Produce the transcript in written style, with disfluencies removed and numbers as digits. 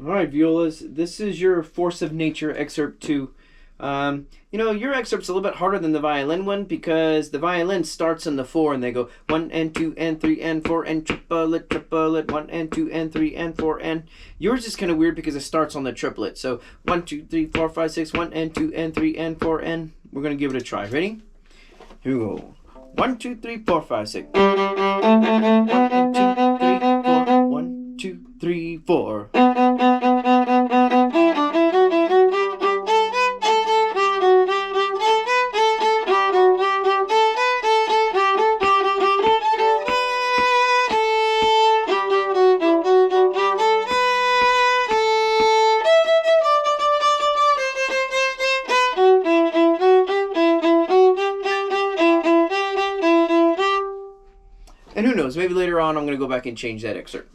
All right, Violas, this is your Force of Nature excerpt 2. Your excerpt's a little bit harder than the violin one because the violin starts in the 4 and they go 1 and 2 and 3 and 4 and triplet, 1 and 2 and 3 and 4 and yours is kind of weird because it starts on the triplet. So 1, 2, 3, 4, 5, 6, 1 and 2 and 3 and 4 and we're going to give it a try. Ready? Here we go. 1, 2, 3, 4, 5, 6. 1 and 2, 3, 4. 1, 2, 3, 4. And who knows, maybe later on I'm going to go back and change that excerpt.